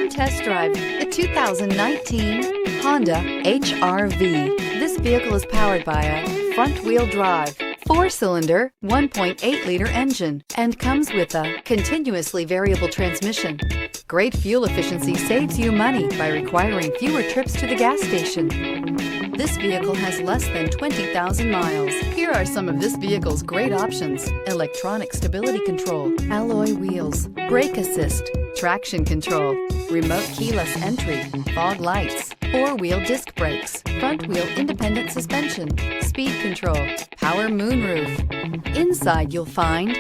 Come test drive the 2019 Honda HR-V. This vehicle is powered by a front-wheel drive, 4-cylinder, 1.8-liter engine, and comes with a continuously variable transmission. Great fuel efficiency saves you money by requiring fewer trips to the gas station. This vehicle has less than 20,000 miles. Here are some of this vehicle's great options: electronic stability control, alloy wheels, brake assist, traction control, remote keyless entry, fog lights, 4-wheel disc brakes, front-wheel independent suspension, speed control, power moonroof. Inside you'll find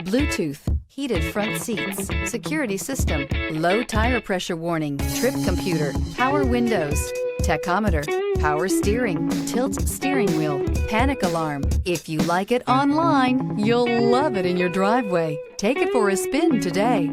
Bluetooth, heated front seats, security system, low tire pressure warning, trip computer, power windows, tachometer, power steering, tilt steering wheel, panic alarm. If you like it online, you'll love it in your driveway. Take it for a spin today.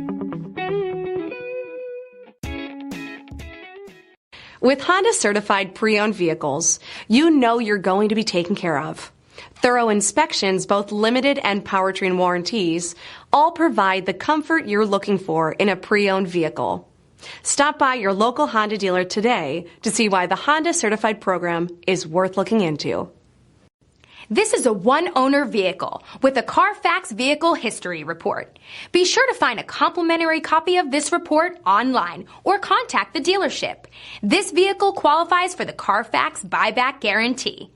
With Honda certified pre-owned vehicles, you know you're going to be taken care of. Thorough inspections, both limited and powertrain warranties, all provide the comfort you're looking for in a pre-owned vehicle. Stop by your local Honda dealer today to see why the Honda Certified program is worth looking into. This is a one-owner vehicle with a CARFAX Vehicle History Report. Be sure to find a complimentary copy of this report online or contact the dealership. This vehicle qualifies for the CARFAX Buyback Guarantee.